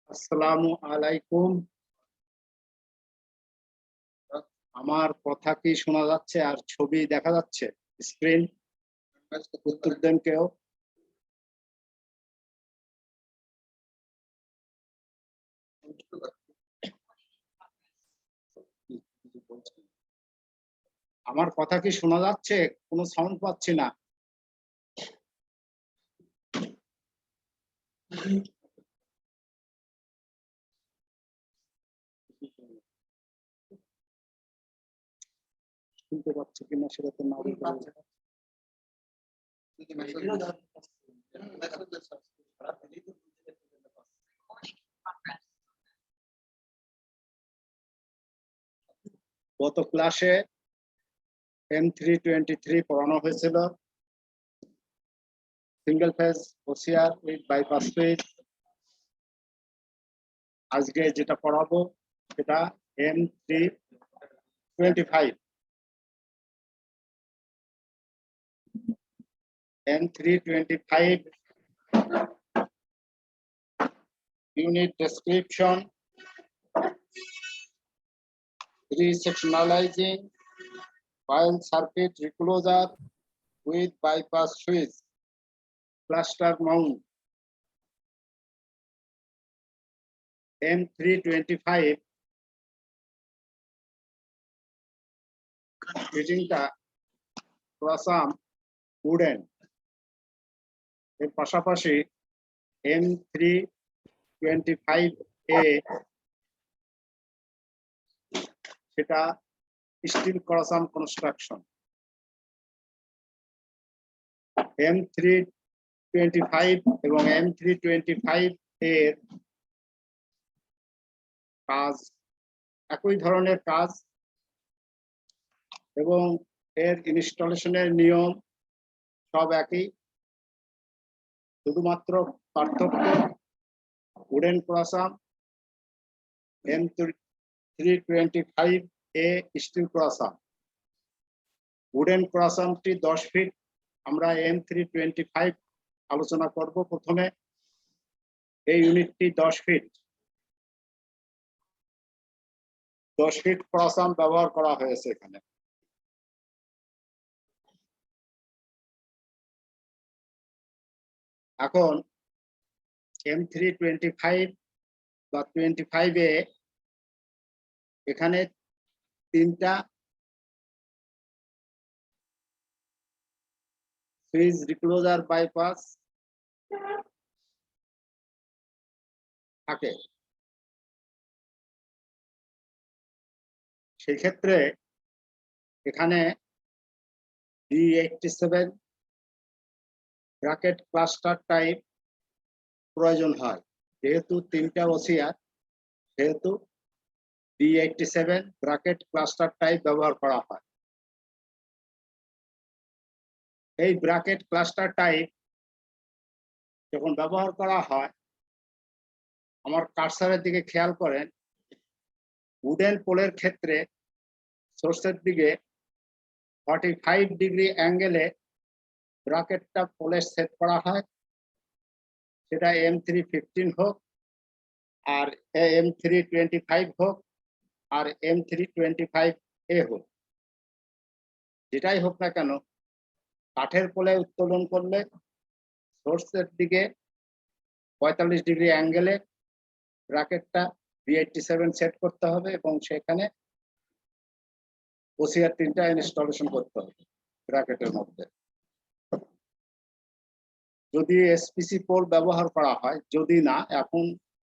আসসালামু আলাইকুম। আমার কথা কি শোনা যাচ্ছে আর ছবি দেখা যাচ্ছে স্ক্রিন? উত্তর দেন কেউ। আমার কথা কি শোনা যাচ্ছে? কোনো সাউন্ড পাচ্ছি না। শুনতে পাচ্ছি কিনা সেটা তো না বলতে পারছি। গত ক্লাসে M323 পড়ানো হয়েছিল, single phase OCR with bypass switch. আজকে যেটা পড়াবো সেটা M325। M325 unit description, resectionalizing coil circuit recloser with bypass switch, cluster mount. M325 ফিটিংটা ক্রসাম উডেন, এর পাশাপাশি M325A সেটা স্টিল ক্রসাম কনস্ট্রাকশন। M325 এবং M325 এর কাজ একই ধরনের কাজ এবং এর ইনস্টলেশনের নিয়ম সব একই, শুধুমাত্র পার্থক্য wooden crossarm, M325A steel crossarm. Wooden ক্রসামটি 10 ফিট, আমরা M325 আলোচনা করব। প্রথমে এই ইউনিটটি 10 ফিট ক্রসাম ব্যবহার করা হয়েছে এখানে। এখন M325 বা 25A এখানে 3টা সুইচ রিক্লোজার বাইপাস থাকে। সেই ক্ষেত্রে এখানে D87 ব্র্যাকেট ক্লাস্টার টাইপ প্রয়োজন হয়। যেহেতু 3টা ওসিআর, সেহেতু D87 ব্র্যাকেট ক্লাস্টার টাইপ ব্যবহার করা হয়। এই ব্র্যাকেট ক্লাস্টার টাইপ যখন ব্যবহার করা হয়, আমার কার্সারের দিকে খেয়াল করেন, উডেন পোলের ক্ষেত্রে সোর্সের দিকে 45 ডিগ্রি অ্যাঙ্গেলে ব্র্যাকেটটা পোলে সেট করা হয়। সেটা M315 হোক আর M325 হোক আর M325A হোক, যেটাই হোক না কেন, কাঠের পোলে উত্তোলন করলে সোর্সের দিকে 45 ডিগ্রি অ্যাঙ্গেলে ব্র্যাকেটটা D87 সেট করতে হবে এবং সেখানে ওসিআর 3টা ইনস্টলেশন করতে হবে ব্র্যাকেটের মধ্যে। যদি এসপিসি পোল ব্যবহার করা হয়, যদি না, এখন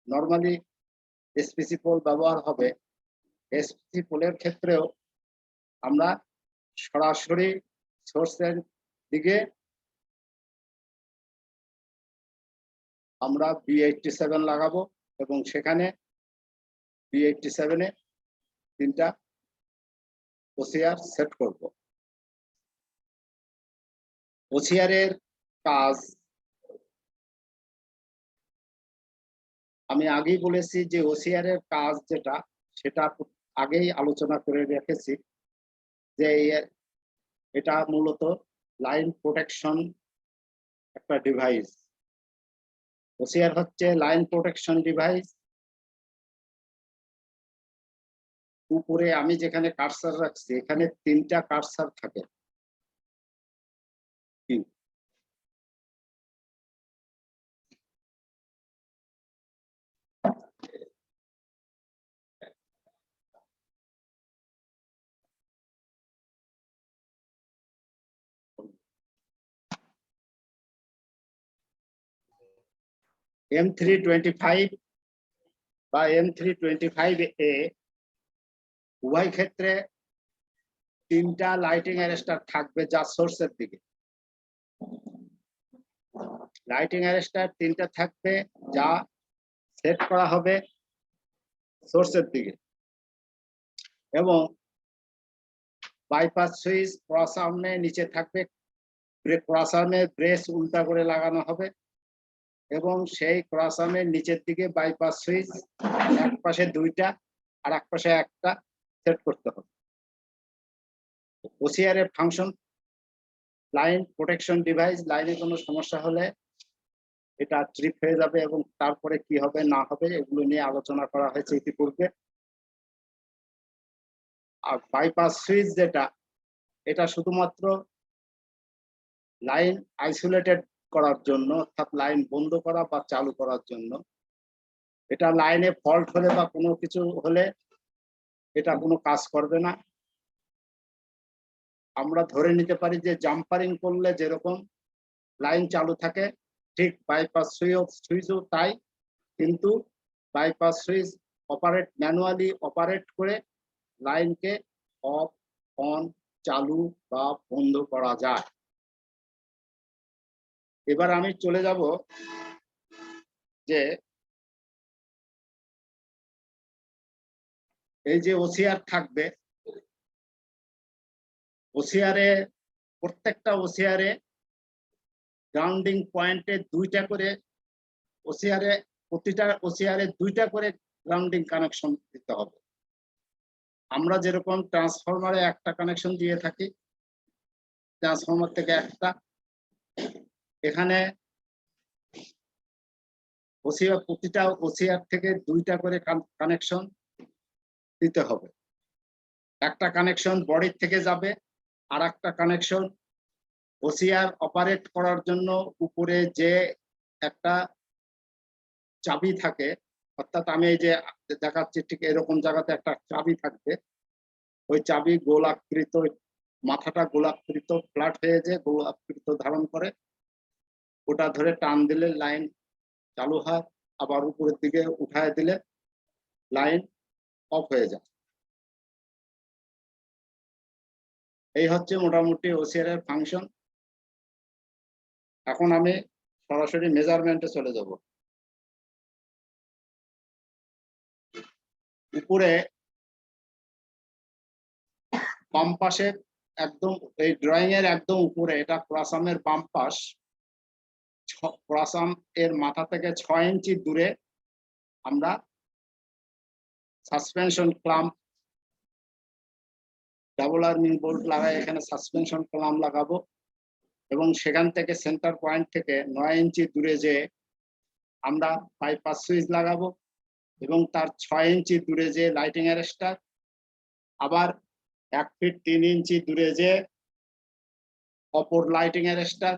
নর্মালি এসপিসি পোল ব্যবহার হবে। এসপিসি পোলের ক্ষেত্রেও আমরা সরাসরি সোর্সের দিকে আমরা B87 লাগাবো এবং সেখানে B87-এ 3টা ওসিআর সেট করব। ওসিআর এর কাজ আমি আগেই বলেছি যে ওসিআর এর কাজ যেটা, সেটা আগেই আলোচনা করে রেখেছি। যে এটা মূলত লাইন প্রোটেকশন একটা ডিভাইস। ওসিআর হচ্ছে লাইন প্রোটেকশন ডিভাইস। উপরে আমি যেখানে কার্সার রাখছি এখানে 3টা কার্সার থাকে। M325 বা M325A উভয় ক্ষেত্রে 3টা লাইটিং অ্যারেস্টার থাকবে যা সোর্সের দিকে। লাইটিং অ্যারেস্টার 3টা থাকবে যা সেট করা হবে সোর্সের দিকে, এবং বাইপাস সুইচ ক্রস আর্মে নিচে থাকবে। ক্রস আর্মে ব্রেস উল্টা করে লাগানো হবে এবং সেই ক্রস আর্মের নিচের দিকে বাইপাস সুইচ এক পাশে 2টা আর এক পাশে একটা সেট করতে হবে। ওসিআর এর ফাংশন লাইন প্রোটেকশন ডিভাইস। লাইনে কোনো সমস্যা হলে এটা ট্রিপ হয়ে যাবে এবং তারপরে কি হবে না হবে এগুলো নিয়ে আলোচনা করা হয়েছে ইতিপূর্বে। আর বাইপাস সুইচ যেটা, এটা শুধুমাত্র লাইন আইসোলেটেড করার জন্য, অর্থাৎ লাইন বন্ধ করা বা চালু করার জন্য। এটা লাইনে ফল্ট হলে বা কোনো কিছু হলে এটা কোনো কাজ করবে না। আমরা ধরে নিতে পারি যে জাম্পারিং করলে যেরকম লাইন চালু থাকে ঠিক বাইপাস সুইচও তাই, কিন্তু বাইপাস সুইচ ম্যানুয়ালি অপারেট করে লাইনকে অফ অন চালু বা বন্ধ করা যায়। এবার আমি চলে যাব যে এই যে ওসিআর থাকবে, ওসিআরে প্রত্যেকটা ওসিআরে গ্রাউন্ডিং পয়েন্টে 2টা করে প্রতিটা ওসিআরে 2টা করে গ্রাউন্ডিং কানেকশন দিতে হবে। আমরা যেরকম ট্রান্সফরমারে একটা কানেকশন দিয়ে থাকি, ট্রান্সফরমার থেকে একটা, এখানে প্রতিটা ওসিআর থেকে 2টা করে কানেকশন দিতে হবে। একটা কানেকশন বডি থেকে যাবে, আর একটা কানেকশন ওসিআর অপারেট করার জন্য উপরে যে একটা চাবি থাকে, অর্থাৎ আমি এই যে দেখাচ্ছি ঠিক এরকম জায়গাতে একটা চাবি থাকবে। ওই চাবি গোলাকৃত, মাথাটা গোলাকৃত ফ্ল্যাট হয়ে যে গোলাকৃত ধারণ করে, ওটা ধরে টান দিলে লাইন চালু হয়, আবার উপরের দিকে উঠায় দিলে লাইন অফ হয়ে যায়। এই হচ্ছে মোটামুটি ওসিআর এর ফাংশন। এখন আমি সরাসরি মেজারমেন্টে চলে যাব। উপরে বাম পাশে একদম এই ড্রয়িং এর একদম উপরে, এটা ক্রাসামের বাম পাশ, ক্রাসাম এর মাথা থেকে 6 ইঞ্চি দূরে আমরা suspension clamp, double arming bolt লাগাই এখানে সাসপেনশন ক্লাম্প লাগাবো, এবং সেখান থেকে সেন্টার পয়েন্ট থেকে 9 ইঞ্চি দূরে যে আমরা বাইপাস সুইচ লাগাবো, এবং তার 6 ইঞ্চি দূরে যে লাইটিং অ্যারেস্টার, আবার 1 ফিট 3 ইঞ্চি দূরে যে অপর লাইটিং অ্যারেস্টার,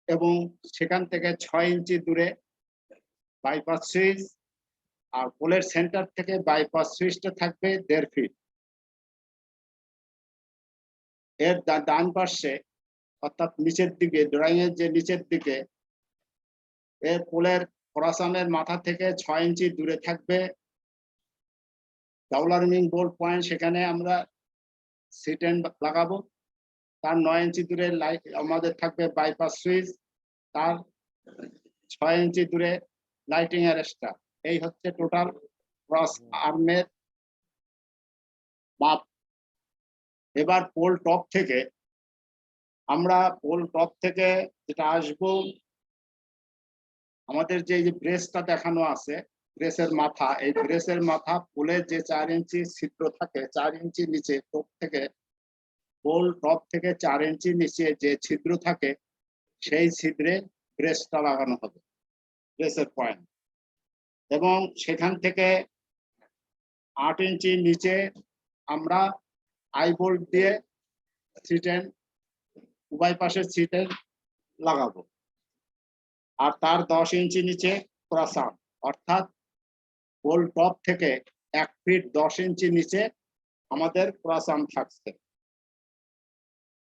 এবং সেখান থেকে 6 ইঞ্চি দূরে বাইপাস সুইচ। আর পোলের সেন্টার থেকে বাইপাস সুইচটা থাকবে 1.5 ফিট। এর ডান পাশে অর্থাৎ নিচের দিকে, ড্রয়িং এর যে নিচের দিকে, এর পোলের ক্রসামের মাথা থেকে 6 ইঞ্চি দূরে থাকবে ডাবল আর্মিং বোল্ট পয়েন্ট, সেখানে আমরা সিট এন্ড লাগাবো। তার 9 ইঞ্চি দূরে লাইট আমাদের থাকবে বাইপাস সুইচ, তার 6 ইঞ্চি দূরে লাইটিং অ্যারেস্টার। এই হচ্ছে টোটাল ক্রস আর্মের মাপ। এবার পোল টপ থেকে যেটা আসবো, আমাদের যে ব্রেসটা দেখানো আছে, ব্রেসের মাথা, এই ব্রেসের মাথা পোলের যে 4 ইঞ্চি ছিদ্র থাকে, 4 ইঞ্চি নিচে টপ থেকে পোল টপ থেকে 4 ইঞ্চি নিচে যে ছিদ্র থাকে সেই ছিদ্রে ব্রেসটা লাগানো হবে, ব্রেসের পয়েন্ট, এবং সেখান থেকে 8 ইঞ্চি নিচে আমরা আই বোল্ট দিয়ে সিটেন উভয় পাশে সিটেন লাগাবো। আর তার 10 ইঞ্চি নিচে ক্রসাম, অর্থাৎ পোল টপ থেকে 1 ফিট 10 ইঞ্চি নিচে আমাদের ক্রসাম থাকছে।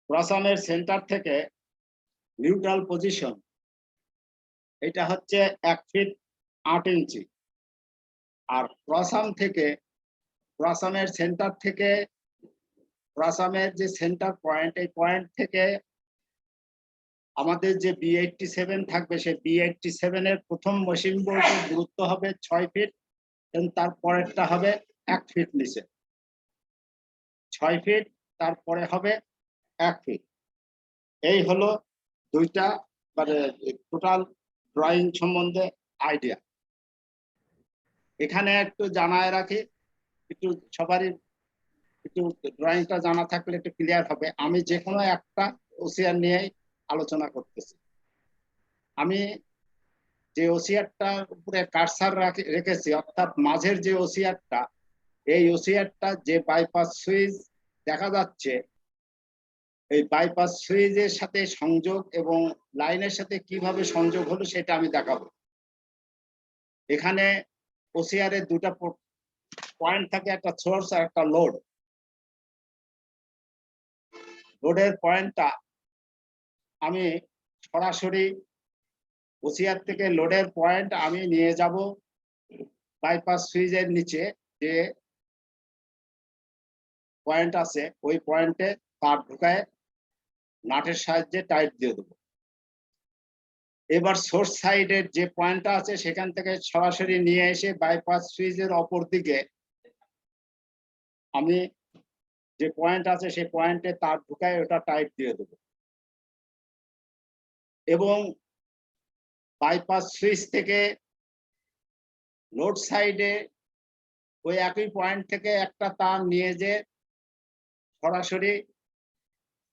ক্রসামের সেন্টার থেকে নিউট্রাল পজিশন এটা হচ্ছে 1 ফিট 8 ইঞ্চি। আর ক্রসাম থেকে, ক্রসামের সেন্টার থেকে, ক্রসামের যে সেন্টার পয়েন্ট, এই পয়েন্ট থেকে আমাদের যে B87 থাকবে, সেই B87 এর প্রথম মেশিন বোল্টের দূরত্ব হবে 6 ফিট, এবং তার পরেরটা হবে 1 ফিট নিচে, 6 ফিট, তারপরে হবে 1 ফিট। এই হলো দুইটা মানে টোটাল ড্রয়িং সম্বন্ধে আইডিয়া। এখানে একটু জানায় রাখি, একটু সবারই একটু ড্রয়িংটা জানা থাকলে একটু ক্লিয়ার হবে। আমি যে কোনো একটা ওসিআর নিয়েই আলোচনা করতেছি। আমি যে ওসিআরটার উপরে কারসার রেখেছি, অর্থাৎ মাঝের যে ওসিআরটা, এই ওসিআরটা যে বাইপাস সুইচ দেখা যাচ্ছে, এই বাইপাস সুইচের সাথে সংযোগ এবং লাইনের সাথে কিভাবে সংযোগ হলো সেটা আমি দেখাবো। এখানে ওসিআর এর দুটা পয়েন্ট থাকে, একটা সোর্স আর একটা লোড। লোডের পয়েন্টটা আমি সরাসরি ওসিআর থেকে লোডের পয়েন্ট আমি নিয়ে যাব বাইপাস সুইচের নিচে যে পয়েন্ট আছে, ওই পয়েন্টে তার ঢুকায় নাটের সাহায্যে টাইট দিয়ে দেবো। এবার সোর্স সাইডের যে পয়েন্টটা আছে সেখান থেকে সরাসরি নিয়ে এসে বাইপাস সুইচের অপর দিকে আমি যে পয়েন্ট আছে সেই পয়েন্টে তার ঢুকায় ওটা টাইট দিয়ে দেবো। এবং বাইপাস সুইচ থেকে লোড সাইডে ওই একই পয়েন্ট থেকে একটা তার নিয়ে যে সরাসরি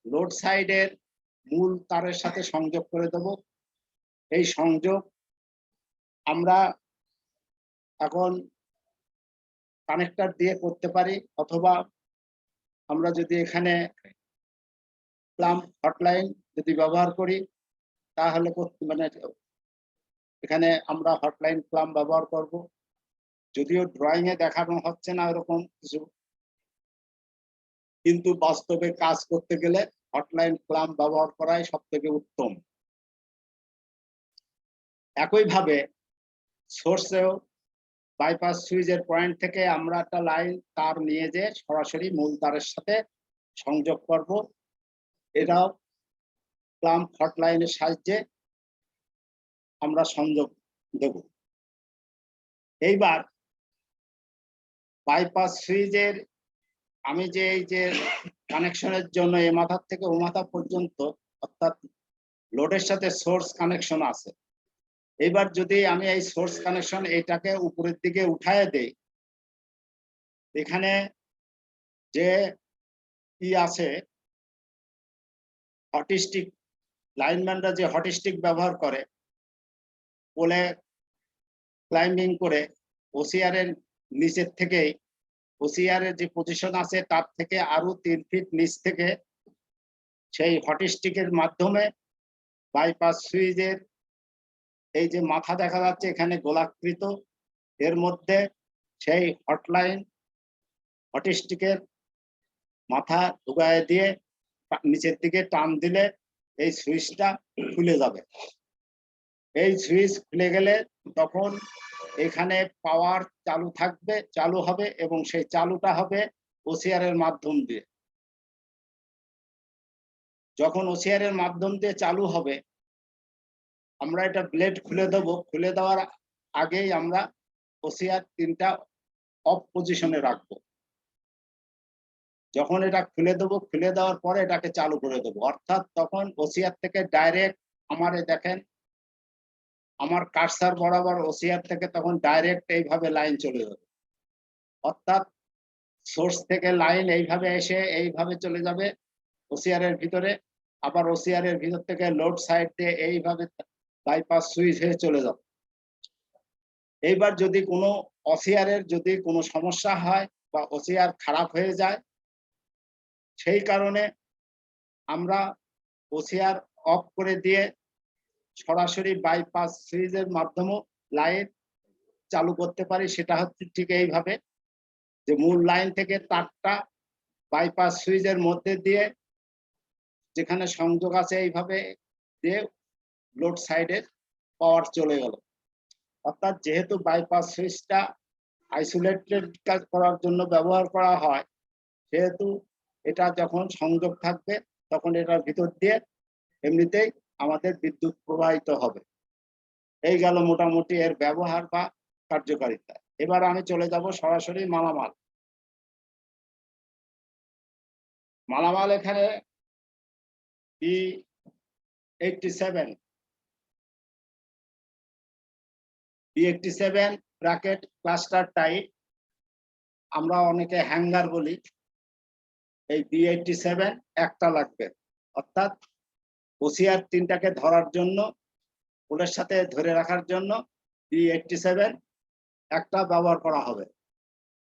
লোড সাইডের মূল তারের সাথে সংযোগ করে দেব। এই সংযোগ আমরা এখন কানেক্টর দিয়ে করতে পারি, অথবা আমরা যদি এখানে প্লাম হটলাইন যদি ব্যবহার করি তাহলে মানে এখানে আমরা হটলাইন প্লাম ব্যবহার করব। যদিও ড্রয়িং এ দেখানো হচ্ছে না এরকম কিছু, কিন্তু বাস্তবে কাজ করতে গেলে হটলাইন প্লাম ব্যবহার করাই সব থেকে উত্তম। একইভাবে সোর্সেও বাইপাস সুইচের পয়েন্ট থেকে আমরা একটা লাইন তার নিয়ে যে সরাসরি মূল তারের সাথে সংযোগ করব। এটাও প্লাম হটলাইনের সাহায্যে আমরা সংযোগ দেব। এইবার বাইপাস সুইচের আমি যে এই যে কানেকশনের জন্য এ মাথার থেকে ও মাথা পর্যন্ত, অর্থাৎ লোডের সাথে সোর্স কানেকশন আছে। এবার যদি আমি এই সোর্স কানেকশন এটাকে উপরের দিকে উঠায় দেই, এখানে যে কি আছে হটস্টিক, লাইনম্যানরা যে হটস্টিক ব্যবহার করে পোলে ক্লাইম্বিং করে ওসিআর এর নিচের থেকেই, ওসিআর এর যে পজিশন আছে তার থেকে আরো 3 ফিট নিচ থেকে সেই হটস্টিকের মাধ্যমে বাইপাস সুইচের এই যে মাথা দেখা যাচ্ছে এখানে গোলাকৃত, এর মধ্যে সেই হটলাইন হটস্টিকের মাথা ঢুকায় দিয়ে নিচের দিকে টান দিলে এই সুইচটা খুলে যাবে। এই সুইচ খুলে গেলে তখন এখানে পাওয়ার চালু থাকবে, চালু হবে, এবং সেই চালুটা হবে ওসিআর এর মাধ্যম দিয়ে। যখন ওসিআর এর মাধ্যম দিয়ে চালু হবে, আমরা এটা ব্লেড খুলে দেব। খুলে দেওয়ার আগেই আমরা ওসিআর 3টা অফ পজিশনে রাখবো। যখন এটা খুলে দেব, খুলে দেওয়ার পরে এটাকে চালু করে দেবো, অর্থাৎ তখন ওসিআর থেকে ডাইরেক্ট আমারে দেখেন আমার কার্সার বরাবর ওসিআর থেকে তখন ডাইরেক্ট এইভাবে লাইন চলে যাবে। অর্থাৎ সোর্স থেকে লাইন এইভাবে এসে এইভাবে চলে যাবে, ওসিআর এর ভিতরে, আবার ওসিআর এর ভিতর থেকে লোড সাইড দিয়ে এইভাবে বাইপাস সুইচ হয়ে চলে যাবে। এইবার যদি কোনো ওসিআর এর যদি কোনো সমস্যা হয় বা ওসিআর খারাপ হয়ে যায়, সেই কারণে আমরা ওসিআর অফ করে দিয়ে সরাসরি বাইপাস সুইচের মাধ্যমে লাইন চালু করতে পারি। সেটা হচ্ছে ঠিক এইভাবে, যে মূল লাইন থেকে তারটা বাইপাস সুইচের মধ্যে দিয়ে যেখানে সংযোগ আছে এইভাবে দিয়ে লোড সাইডে পাওয়ার চলে গেল। অর্থাৎ যেহেতু বাইপাস সুইচটা আইসোলেটেড কাজ করার জন্য ব্যবহার করা হয়, সেহেতু এটা যখন সংযোগ থাকবে তখন এটার ভিতর দিয়ে এমনিতেই আমাদের বিদ্যুৎ প্রবাহিত হবে। এই গেল মোটামুটি এর ব্যবহার বা কার্যকারিতা। এবার আমি চলে যাব সরাসরি মালামাল। মালামাল এখানে B87 ব্র্যাকেট ক্লাস্টার টাইপ, আমরা অনেকে হ্যাঙ্গার বলি। এই B87 একটা লাগবে, অর্থাৎ ওসিআর 3টাকে ধরার জন্য, ওদের সাথে ধরে রাখার জন্য B87 একটা ব্যবহার করা হবে।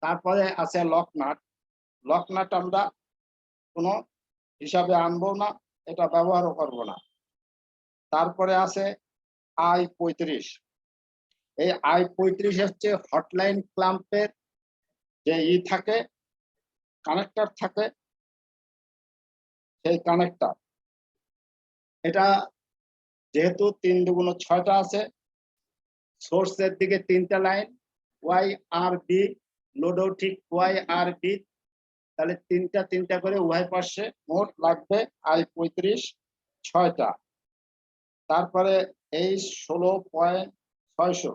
তারপরে আছে লক নাট। লক নাট আমরা কোনো হিসাবে আনবো না, এটা ব্যবহারও করব না। তারপরে আছে I35। এই I35 হচ্ছে হটলাইন ক্ল্যাম্পের যে থাকে, কানেক্টর থাকে, সেই কানেক্টর। এটা যেহেতু 3 দুগুণ 6টা আছে, সোর্সের দিকে 3টা লাইন YRB, লোডও ঠিক YRB, তাহলে 3টা করে উভয় পাশে মোট লাগবে I35 6টা। তারপরে এই 16.600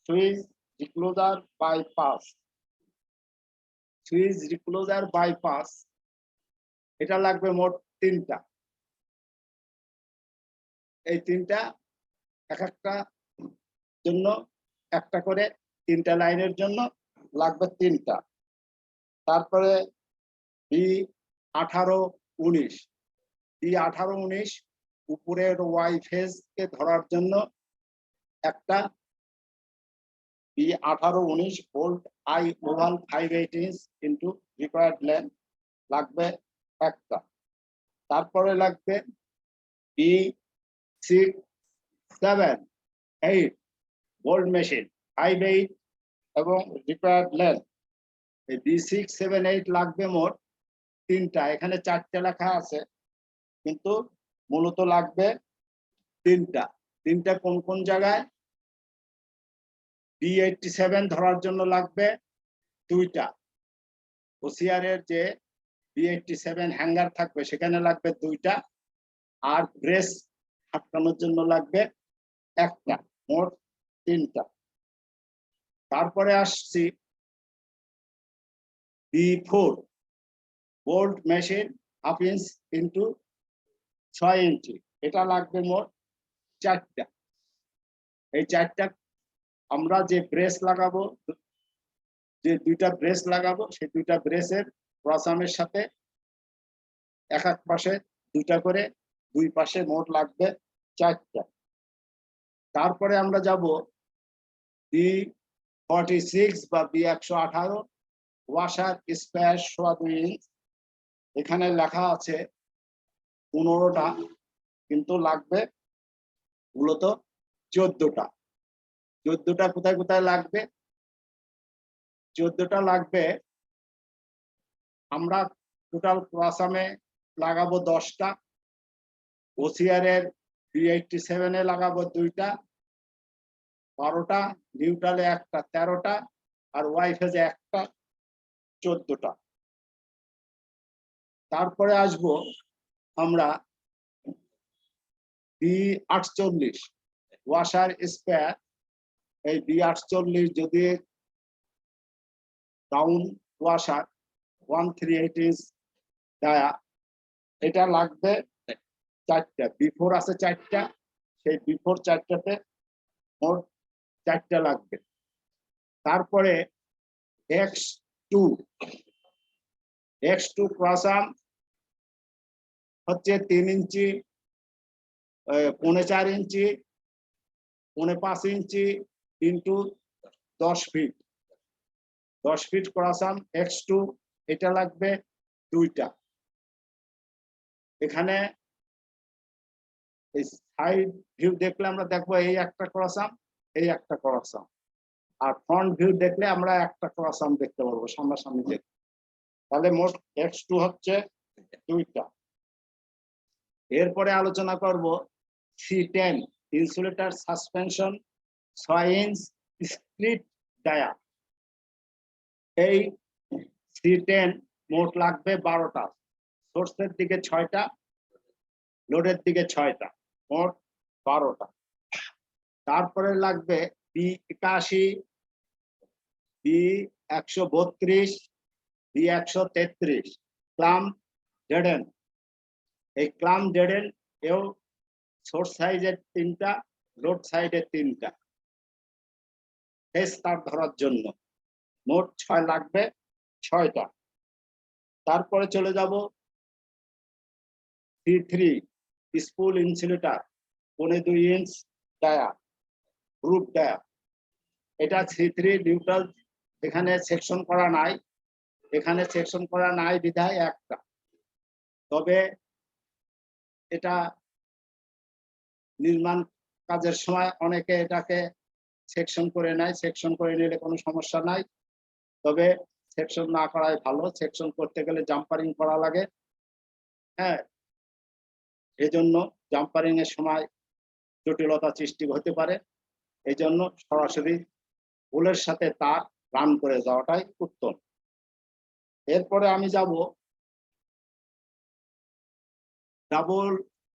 switch recloser bypass, switch recloser bypass এটা লাগবে মোট 3টা। এই 3টা এক একটা জন্য একটা করে, 3টা লাইনের জন্য লাগবে 3টা। তারপরে B18-19 উপরের ওয়াই ফেজ কে ধরার জন্য একটা B18-19 volt I oval 5/8 inch into required length লাগবে একটা। তারপরে লাগবে B678 ভোল্ট মেশিন 5/8 এবং রিকোয়ার্ড লেন্থ। এই B678 লাগবে মোট 3টা। এখানে 4টে লেখা আছে, কিন্তু মূলত লাগবে 3টা। 3টা কোন কোন জায়গায়? B87 ধরার জন্য লাগবে 2টা। ওসিআর এর যে B87 হ্যাঙ্গার থাকবে সেখানে লাগবে 2টা, আর ব্রেস আটকানোর জন্য লাগবে একটা, মোট 3টা। তারপরে আসছি B4 volt machine 1/2 inch into 6 ইঞ্চি, এটা লাগবে মোট 4টা। এই 4টা আমরা যে ব্রেস লাগাবো, যে 2টা ব্রেস লাগাবো, সেই 2টা ব্রেসের ক্রসআর্মের সাথে এক এক পাশে 2টা করে, 2 পাশে মোট লাগবে 4টা। তারপরে আমরা যাব B46 বা B118 ওয়াশার স্পেয়ার 2.5 ইঞ্চ। এখানে লেখা আছে 15টা, কিন্তু লাগবে মূলত 14টা। 14টা কোথায় কোথায় লাগবে? 14টা লাগবে, আমরা টোটাল ক্রসআর্মে লাগাবো 10টা, ওসিআর এর B87 এ লাগাবো 2টা, 12টা, নিউট্রালে একটা 13টা, আর ওয়াই ফেজে একটা 14টা। তারপরে আসব আমরা B48 ওয়াশার স্পেয়ার। এই B48 যদি ডাউন ওয়াশার 138 ইঞ্চ ডায়া, এটা লাগবে 4টা। B4 আছে 4টা, সেই B4 4টাতে মোট 4টা লাগবে। তারপরে X2 ক্রসআর্ম হচ্ছে 3 ইঞ্চি, 4.5 ইঞ্চি, 5.5 ইঞ্চি ইন্টু 10 ফিট। 10 ফিট ক্রসাম X2, এটা লাগবে 2টা। এখানে এই সাইড ভিউ দেখলে আমরা দেখবো এই একটা ক্রসাম, এই একটা ক্রসাম, আর ফ্রন্ট ভিউ দেখলে আমরা একটা ক্রসাম দেখতে পারবো সামনাসামনি দেখে। তাহলে মোট X2 হচ্ছে 2টা। এরপরে আলোচনা করব C10 insulator suspension 6 inch split dia. এই C10 মোট লাগবে 12টা, সোর্সের দিকে 6টা, লোডের দিকে 6টা, মোট 12টা। তারপরে লাগবে B81, B132, B133 ক্লাম জেডেন। এই ক্লাম জেডেন এও সোর্স সাইডের 3টা, লোড সাইডের 3টা ফেজ তার ধরার জন্য। মোট 6 লাগবে, 6টা। তারপরে চলে যাব C3 spool insulator 2.5 inch dia, group dia. এটা C3 নিউট্রাল, এখানে সেকশন করা নাই, এখানে সেকশন করা নাই বিধায় একটা। তবে এটা নির্মাণ কাজের সময় অনেকে এটাকে সেকশন করে নেয়, সেকশন করে নিলে কোনো সমস্যা নাই। তবে সেকশন না করাই ভালো, সেকশন করতে গেলে জাম্পারিং করা লাগে। হ্যাঁ, এজন্য জাম্পারিং এর সময় জটিলতা সৃষ্টি হতে পারে। এই জন্য সরাসরি হোলের সাথে তার রান করে যাওয়াটাই উত্তম। এরপরে আমি যাব double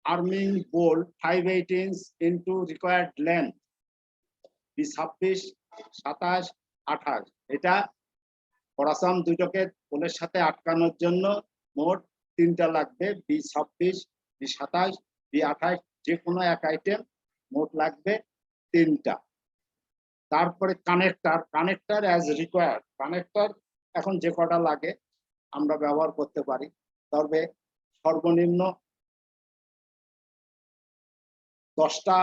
arming bolt 5/8 inch into required length B26, 27, 28। এটা ক্রসাম দুটোকে পোলের সাথে আটকানোর জন্য মোট 3টা লাগবে, B26, B27, B28, যে কোনো এক আইটেম মোট লাগবে 3টা। তারপরে কানেক্টর অ্যাজ রিকোয়ার্ড। কানেক্টর এখন যে কটা লাগে আমরা ব্যবহার করতে পারি, তবে সর্বনিম্ন 10টা,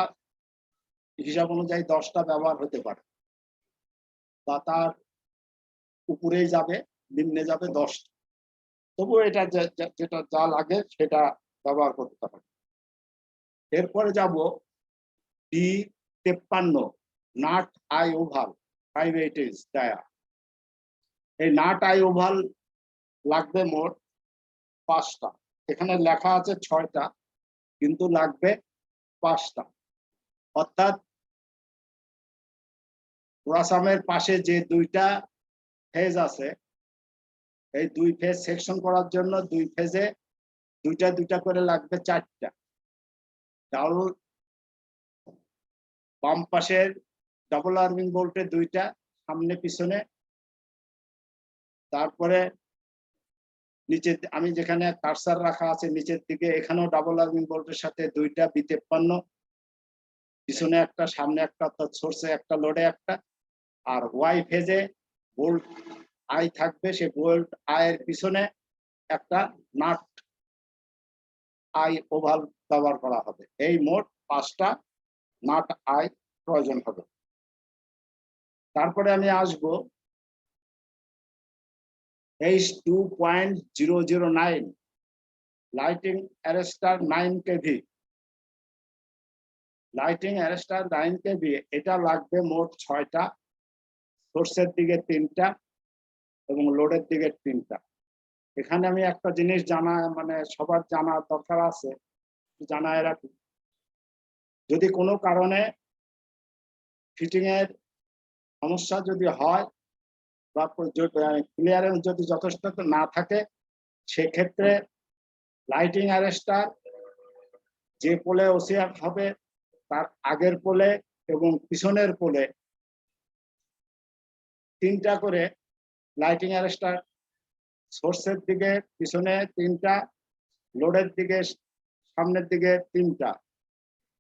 হিসাব অনুযায়ী 10টা ব্যবহার হতে পারে, বা তার উপরেই যাবে, নিম্নে যাবে 10টা। তবুও এটা যেটা যা লাগে সেটা ব্যবহার করতে পারে। এরপরে যাব D53 nut I oval 5/8 inch dia. এই নাট আই ওভাল লাগবে মোট 5টা। এখানে লেখা আছে 6টা, কিন্তু লাগবে 5টা। অর্থাৎ ক্রসামের পাশে যে 2টা ফেজ আছে, এই 2 ফেজ সেকশন করার জন্য 2 ফেজে 2টা করে লাগবে 4টা। ডাবল বাম পাশের ডাবল আর্মিং বোল্টে 2টা, সামনে পিছনে। তারপরে নিচে আমি যেখানে কার্সার রাখা আছে নিচের দিকে, এখানেও ডাবল আর্মিং বোল্টের সাথে 2টা B53, পিছনে একটা, সামনে একটা, অর্থাৎ সোর্সে একটা, লোডে একটা। আর ওয়াই ফেজে বোল্ট আই থাকবে, সে বোল্ট আয়ের পিছনে একটা নাট আই ওভাল ব্যবহার করা হবে। এই মোট 5টা নাট আই প্রয়োজন হবে। তারপরে আমি আসবো H2.009 lighting arrester 9 kV। Lighting arrester 9 kV, এটা লাগবে মোট 6টা, সোর্সের দিকে 3টা এবং লোডের দিকে 3টা। এখানে আমি একটা জিনিস জানা, মানে সবার জানা দরকার আছে, জানায় রাখি। যদি কোনো কারণে ফিটিং এর সমস্যা যদি হয় বা ক্লিয়ারেন্স যদি যথেষ্ট না থাকে, সেক্ষেত্রে লাইটিং অ্যারেস্টার যে পোলে ওসিআর হবে তার আগের পোলে এবং পিছনের পোলে 3টা করে লাইটিং অ্যারেস্টার, সোর্সের দিকে পিছনে 3টা, লোডের দিকে সামনের দিকে 3টা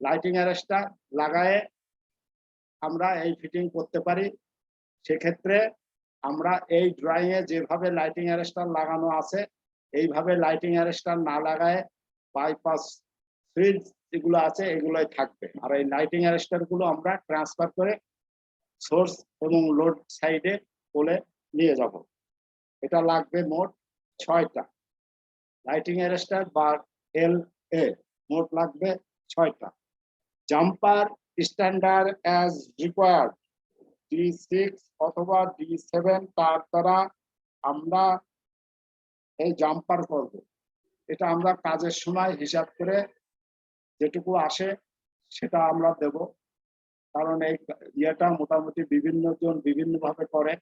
লাইটিং অ্যারেস্টার লাগায়ে আমরা এই ফিটিং করতে পারি। সেক্ষেত্রে আমরা এই ড্রয়িং এ যেভাবে লাইটিং অ্যারেস্টার লাগানো আছে এইভাবে লাইটিং অ্যারেস্টার না লাগায় বাইপাস সুইচ যেগুলো আছে এগুলোই থাকবে। আর এই লাইটিং অ্যারেস্টার গুলো আমরা ট্রান্সফার করে সোর্স এবং লোড সাইডে পোলে নিয়ে যাব। এটা লাগবে মোট 6টা লাইটিং অ্যারেস্টার বা এল এ, মোট লাগবে 6টা। Jumper standard as required D6 অথবা D7 তার দ্বারা আমরা এই জাম্পার করব। এটা আমরা কাজের সময় হিসাব করে যেটুকু আসে সেটা আমরা দেব, কারণ এই ইয়েটা মোটামুটি বিভিন্ন জন বিভিন্ন ভাবে করে।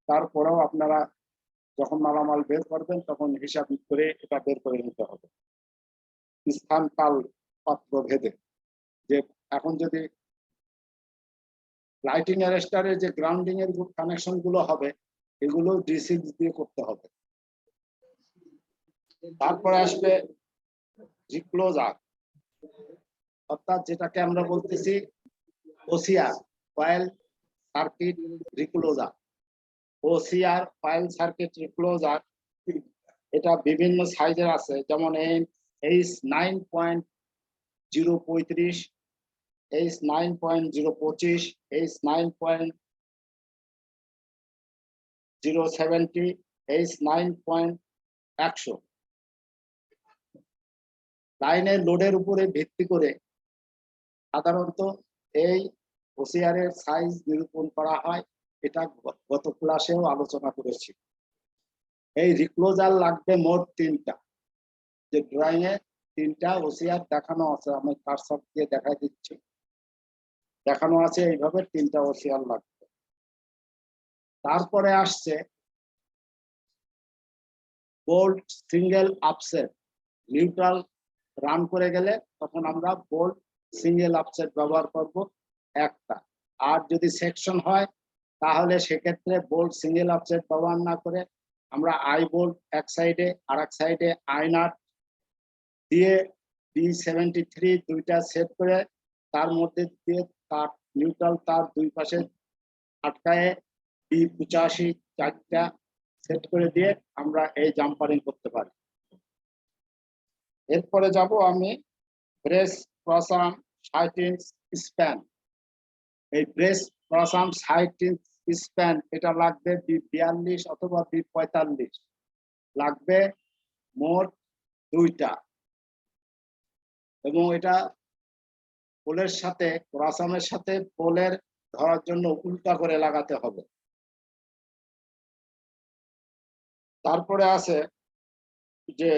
তারপরেও আপনারা যখন মালামাল বের করবেন তখন হিসাব করে এটা বের করে নিতে হবে স্থান কাল পাত্র ভেদে। যে এখন যদি লাইটিং অ্যারেস্টারের যে গ্রাউন্ডিং এর কানেকশন গুলো হবে এগুলো D6 দিয়ে করতে হবে। তারপরে আসবে রিক্লোজার, অর্থাৎ যেটাকে আমরা বলতেছি OCR coil circuit recloser. OCR coil circuit recloser এটা বিভিন্ন সাইজের আছে, যেমন H9.035, H9.025, H9.070, H9.100। লাইনের লোডের উপরে ভিত্তি করে সাধারণত এই ওসিআর এর সাইজ নিরূপণ করা হয়। এটা গত ক্লাসেও আলোচনা করেছি। এই রিক্লোজার লাগবে মোট 3টা। যে ড্রয়িং এ 3টা ওসিআর দেখানো আছে, আমি কারসর দিয়ে দেখাই দিচ্ছি, দেখানো আছে এইভাবে 3টা ওসিআর লাগবে। তারপরে আসছে bolt single upset. Neutral run করে গেলে তখন আমরা বোল্ট সিঙ্গেল আপসেট ব্যবহার করব একটা। আর যদি সেকশন হয় তাহলে সেক্ষেত্রে বোল্ট সিঙ্গেল আপসেট ব্যবহার না করে আমরা আই বোল্ট এক সাইডে আর এক সাইডে আই নাট দিয়ে D73 দুইটা সেট করে তার মধ্যে দিয়ে তার নিউট্রাল তার দুই পাশে আটকায় D85 4টা সেট করে দিয়ে আমরা এই জাম্পারিং করতে পারি। এরপরে যাব আমি ব্রেস ক্রসাম 60 ইঞ্চ স্প্যান। এই ব্রেস ক্রসাম 60 ইঞ্চ স্প্যান এটা লাগবে B42 অথবা B45, লাগবে মোট 2টা। এবং এটা পোলের সাথে ক্রসামের সাথে পোলের ধরার জন্য উল্টা করে লাগাতে হবে। তারপরে আছে যে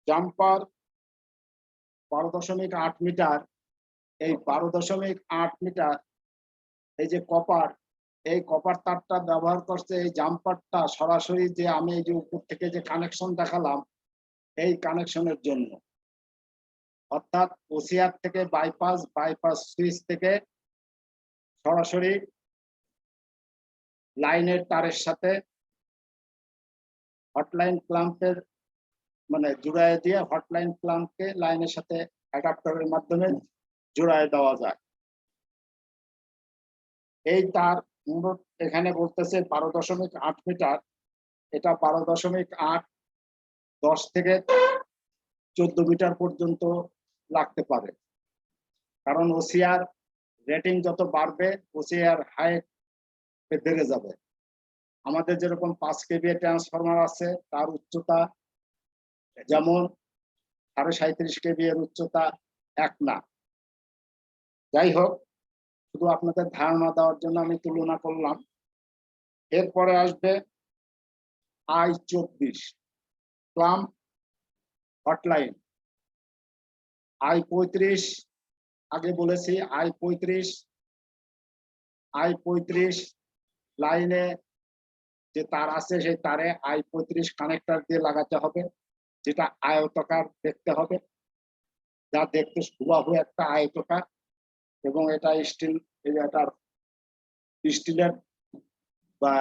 জাম্পার 12.8 মিটার। এই 12.8 মিটার এই যে কপার, এই কপার তারটা ব্যবহার করছে এই জাম্পারটা সরাসরি যে আমি এই যে উপর থেকে যে কানেকশন দেখালাম এই কানেকশনের জন্য, অর্থাৎ ওসিআর থেকে বাইপাস সুইচ থেকে সরাসরি লাইনের তারের সাথে হটলাইন ক্লাম্পের মানে জোড়ায় দিয়ে হটলাইন ক্লাম্পকে লাইনের সাথে অ্যাডাপ্টারের মাধ্যমে জোড়ায় দেওয়া যায়। এই তার এখানে বলতেছে 12.8 মিটার। এটা 12.8, 10 থেকে 14 মিটার পর্যন্ত লাগতে পারে, কারণ ওসিআর রেটিং যত বাড়বে ওসিআর হাইট বেড়ে যাবে। আমাদের যেরকম 5 কেভিএ ট্রান্সফরমার আছে তার উচ্চতা যেমন 37.5 কেভি এর উচ্চতা 1 না। যাই হোক, শুধু আপনাদের ধারণা দেওয়ার জন্য আমি তুলনা করলাম। এরপরে আসবে I24 ক্লাম্প হটলাইন। I35 আগে বলেছি I35 লাইনে যে তার আছে সেই তারে I35 কানেক্টর দিয়ে লাগাতে হবে, যেটা আয়তাকার দেখতে হবে, যা দেখতে হুবহু একটা আয়তাকার। এবং এটা স্টিল, এটার স্টিলের বা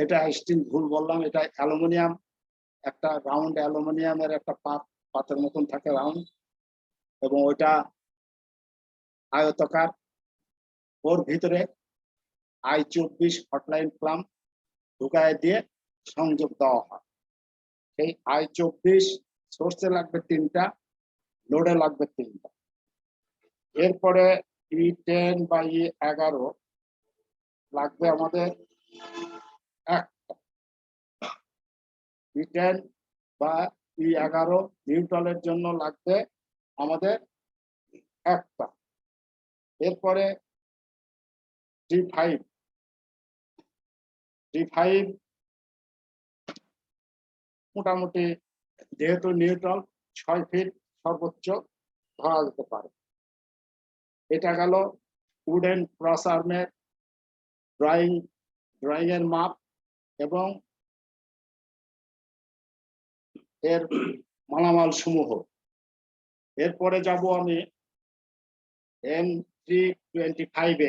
এটা স্টিল ভুল বললাম, এটা অ্যালুমিনিয়াম, একটা রাউন্ড অ্যালুমিনিয়ামের একটা পাতের মতন থাকে রাউন্ড, এবং ওইটা আয়তাকার। ওর ভিতরে I24 হটলাইন ক্লাম্প ঢুকায় দিয়ে সংযোগ দেওয়া হয়। সেই I24 সোর্সে লাগবে 3টা, লোডে লাগবে 3টা। এরপরে E10 বা E11 লাগবে আমাদের একটা। E10 বা E11 নিউট্রালের জন্য লাগবে আমাদের একটা। এরপরে D5 মোটামুটি যেহেতু নিউট্রাল 6 ফিট সর্বোচ্চ ধরা যেতে পারে। এটা গেল উডেন ক্রস আর্মের ড্রয়িং এর মাপ এবং এর মালামাল সমূহ। এরপরে যাব আমি M325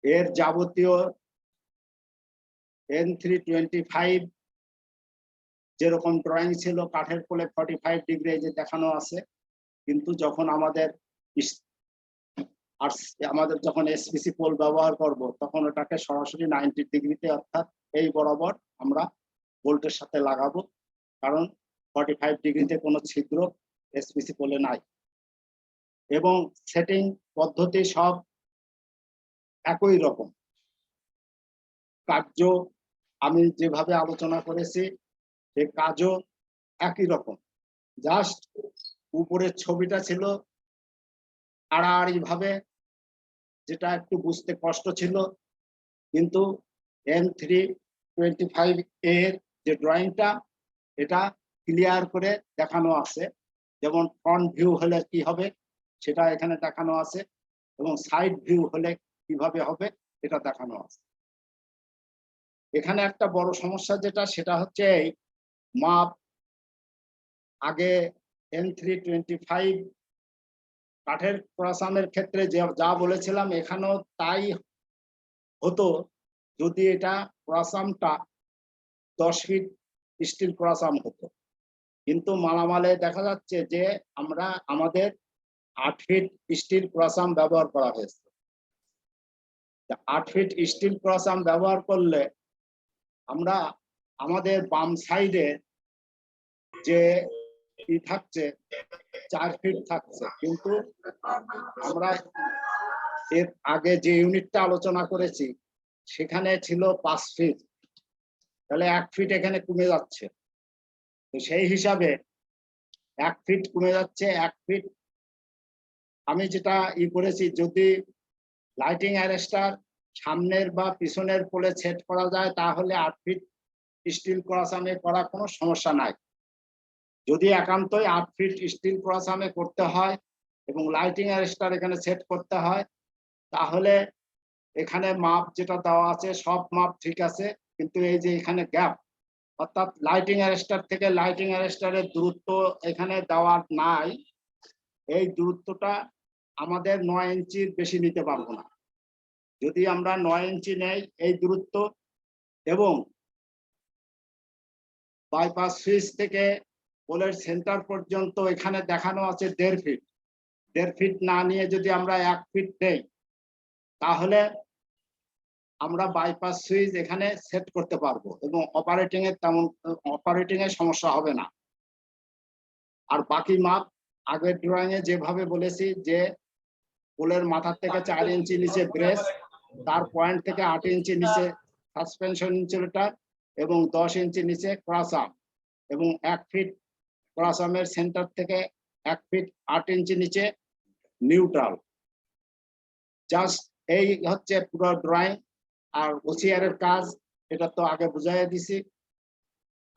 এর যাবতীয় M325 যেরকম ড্রয়িং ছিল কাঠের পোলে 45 ডিগ্রি যে দেখানো আছে, কিন্তু যখন আমাদের যখন এসপিসি পোল ব্যবহার করব তখন ওটাকে সরাসরি 90 ডিগ্রিতে অর্থাৎ এই বরাবর আমরা বোল্টের সাথে লাগাবো, কারণ 45 ডিগ্রিতে কোনো ছিদ্র এসপিসি পোলে নাই। এবং সেটিং পদ্ধতি সব একই রকম, কার্য আমি যেভাবে আলোচনা করেছি সেই কাজও একই রকম, জাস্ট উপরের ছবিটা ছিল আড়াআড়ি ভাবে, যেটা একটু বুঝতে কষ্ট ছিল, কিন্তু M325 এর যে ড্রয়িংটা এটা ক্লিয়ার করে দেখানো আছে। যেমন ফ্রন্ট ভিউ হলে কি হবে সেটা এখানে দেখানো আছে, এবং সাইড ভিউ হলে কিভাবে হবে এটা দেখানো আছে। এখানে একটা বড় সমস্যা যেটা, সেটা হচ্ছে এই মাপ। আগে M325 কাঠের ক্রসামের ক্ষেত্রে যা বলেছিলাম এখানেও তাই হতো, যদি এটা ক্রসামটা 10 ফিট স্টিল ক্রসাম হতো। কিন্তু মালামালে দেখা যাচ্ছে যে আমরা আমাদের 8 ফিট স্টিল ক্রসাম ব্যবহার করা হয়েছে। 8 ফিট স্টিল ক্রসাম ব্যবহার করলে আমরা আমাদের বাম সাইডে যে থাকছে 4 ফিট থাকছে, কিন্তু আমরা এর আগে যে ইউনিটটা আলোচনা করেছি সেখানে ছিল 5 ফিট, তাহলে 1 ফিট এখানে কমে যাচ্ছে। তো সেই হিসাবে 1 ফিট কমে যাচ্ছে। 1 ফিট আমি যেটা করেছি, যদি লাইটিং অ্যারেস্টার সামনের বা পিছনের পোলে সেট করা যায় তাহলে 8 ফিট স্টিল ক্রসামে করা কোনো সমস্যা নাই। যদি একান্তই 8 ফিট স্টিল ক্রসামে করতে হয় এবং লাইটিং অ্যারেস্টার এখানে সেট করতে হয়, তাহলে এখানে মাপ যেটা দেওয়া আছে সব মাপ ঠিক আছে, কিন্তু এই যে এখানে গ্যাপ, অর্থাৎ লাইটিং অ্যারেস্টার থেকে লাইটিং অ্যারেস্টারের দূরত্ব এখানে দেওয়া নাই, এই দূরত্বটা আমাদের 9 ইঞ্চির বেশি নিতে পারবো না। যদি আমরা 9 ইঞ্চি নেই এই দূরত্ব, এবং বাইপাস সুইচ থেকে পোলের সেন্টার পর্যন্ত এখানে দেখানো আছে 1.5 ফিট, 1.5 ফিট না নিয়ে যদি আমরা 1 ফিট নেই তাহলে আমরা বাইপাস সুইচ এখানে সেট করতে পারবো এবং অপারেটিং এর সমস্যা হবে না। আর বাকি মাপ আগের ড্রয়িং এ যেভাবে বলেছি, যে পোলের মাথার থেকে 4 ইঞ্চি নিচে ব্রেস, তার পয়েন্ট থেকে 8 ইঞ্চি নিচে সাসপেনশন ইনসুলেটর এবং 10 ইঞ্চি নিচে ক্রস আর্ম, এবং 1 ফিট ক্রস আর্মের সেন্টার থেকে 1 ফিট 8 ইঞ্চি নিচে নিউট্রাল। জাস্ট এই হচ্ছে পুরো ড্রয়িং। আর ওসিআর এর কাজ এটা তো আগে বুঝাই দিছি,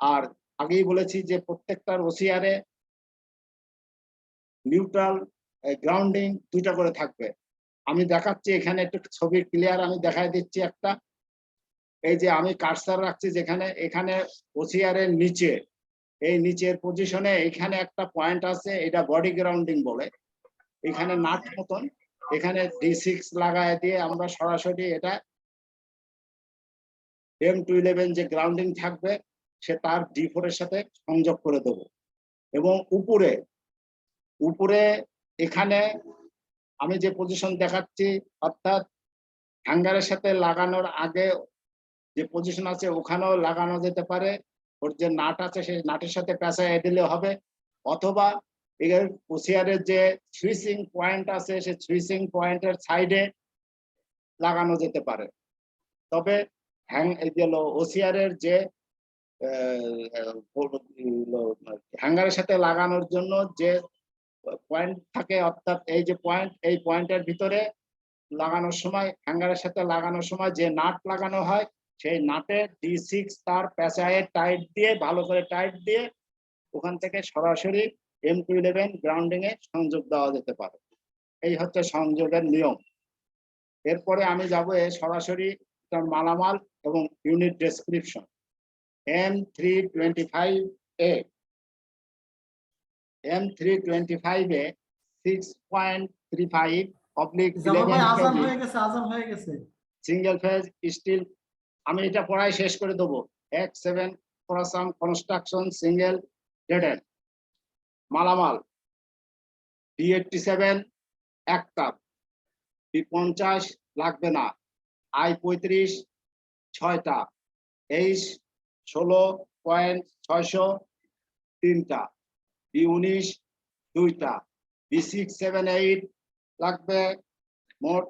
আর আগেই বলেছি যে প্রত্যেকটার ওসিআর এ নিউট্রাল গ্রাউন্ডিং 2টা করে থাকবে। আমি দেখাচ্ছি এখানে একটু ছবি ক্লিয়ার আমি দেখাই দিচ্ছি একটা। এই যে আমি কার্সার রাখছি যেখানে, এখানে ওসিআর এর নিচে, এই নিচের পজিশনে এখানে একটা পয়েন্ট আছে, এটা বডি গ্রাউন্ডিং বলে। এখানে নাট মতন, এখানে D6 লাগায় দিয়ে আমরা সরাসরি এটা M211 যে গ্রাউন্ডিং থাকবে সে তার D4 এর সাথে সংযোগ করে দেব। এবং উপরে এখানে আমি যে পজিশন দেখাচ্ছি, অর্থাৎ হ্যাঙ্গারের সাথে লাগানোর আগে যে পজিশন আছে ওখানেও লাগানো যেতে পারে, ওর যে নাট আছে সেই নাটের সাথে পেঁচায় দিলে হবে, অথবা এর ওসিআরের যে সুইচিং পয়েন্ট আছে সেই সুইচিং পয়েন্টের সাইডে লাগানো যেতে পারে। তবে ওসিআরের যে হ্যাঙ্গারের সাথে লাগানোর জন্য যে পয়েন্ট থাকে, অর্থাৎ এই যে পয়েন্ট, এই পয়েন্টের ভিতরে লাগানোর সময়, হ্যাঙ্গারের সাথে লাগানোর সময় যে নাট লাগানো হয় সেই নাটে D6 তার পেঁচায় টাইট দিয়ে, ভালো করে টাইট দিয়ে ওখান থেকে সরাসরি M211 গ্রাউন্ডিং এ সংযোগ দেওয়া যেতে পারে। এই হচ্ছে সংযোগের নিয়ম। এরপরে আমি যাব সরাসরি তার মালামাল এবং unit description. M325A M325A 6.35/11 single phase steel. আমি এটা পড়াই শেষ করে দেবো। X7 Khorassan construction single dead মালামাল D87 1 কাপ, D50 লাগবে না, I35 6টা, H 16.600 3টা, D19 2টা, D678 লাগবে মোট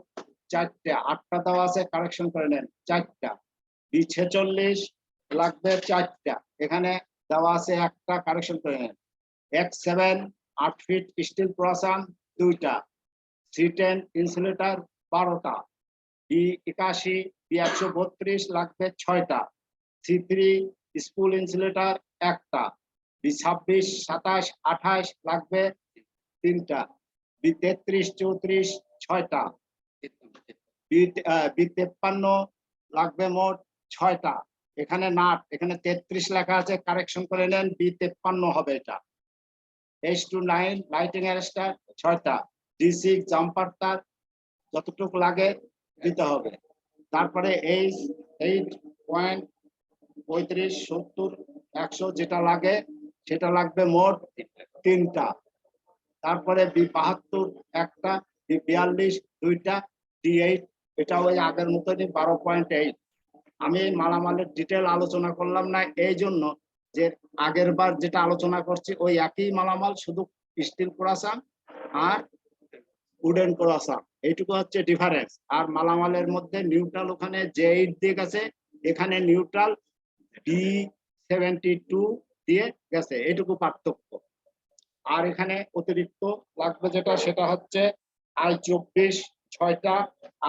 4টা, 8টা দেওয়া আছে, কারেকশন করে নেন, 4টা, D46 লাগবে 4টা, এখানে দেওয়া আছে 1টা, কারেকশন করে নেন, X7 8 ফিট স্টিল Khorassan 2টা, C10 ইনসুলেটর 12টা, D81 D132 লাগবে 6টা, C3 স্পুল ইনসুলেটর 1টা, D26 27 28 লাগবে 3টা, D33 34 6টা, D53 লাগবে মোট 6টা। এখানে নাট, এখানে 33 লেখা আছে, কারেকশন করে নেন, D53 হবে এটা। H29 লাইটিং অ্যারেস্টার 6টা, D6 জাম্পার তার যতটুকু লাগে দিতে হবে। তারপরে H8.35 70 100 যেটা লাগে সেটা লাগবে মোট 3টা। তারপরে B72 1টা, D42 2টা, D8 এটা ওই আগের মতনই 12.8। আমি মালামালের ডিটেল আলোচনা করলাম না এই জন্য যে আগের বার যেটা আলোচনা করছি ওই একই মালামাল, শুধু স্টিল Khorassan আর উডেন Khorassan, এইটুকু হচ্ছে ডিফারেন্স। আর মালামালের মধ্যে নিউট্রাল ওখানে J8 দিয়ে গেছে, এখানে নিউট্রাল D72 দিয়ে গেছে, এইটুকু পার্থক্য। আর এখানে অতিরিক্ত লাগবে যেটা সেটা হচ্ছে I24 6টা,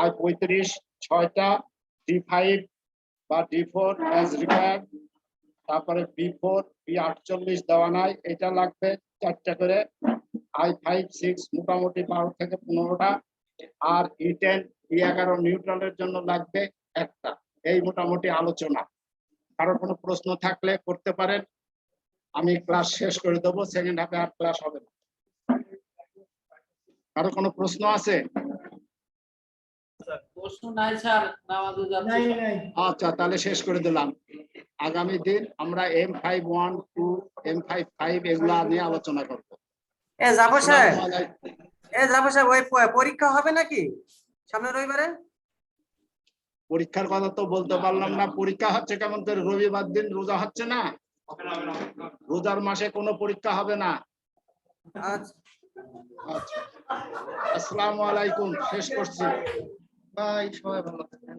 I35 6টা, D5 বা D4 অ্যাজ রিকোয়ার্ড, তারপরে B4 B48 দেওয়া নাই, এটা লাগবে 4টা করে, I56 মোটামুটি 12 থেকে 15টা, আর E10 E11 নিউট্রালের জন্য লাগবে 1টা। এই মোটামুটি আলোচনা। কারো কোনো প্রশ্ন থাকলে করতে পারেন, আমি ক্লাস শেষ করে দেবো, সেকেন্ড হাফে আর ক্লাস হবে না। কারো কোনো প্রশ্ন আছে? প্রশ্ন নাই স্যার, নামাজে যাচ্ছি। আচ্ছা, তাহলে শেষ করে দিলাম। আগামী দিন আমরা M51 2 M55 এগুলা নিয়ে আলোচনা করব। যাবো স্যার ওই পরীক্ষা হবে নাকি সামনের রবিবারে? পরীক্ষার কথা তো বলতে পারলাম না। পরীক্ষা হচ্ছে কেমন করে? রবিবার দিন রোজা হচ্ছে না, রোজার মাসে কোনো পরীক্ষা হবে না। আচ্ছা, আচ্ছা, আসসালামু আলাইকুম, শেষ করছি। বাই, সবাই ভালো থাকবেন।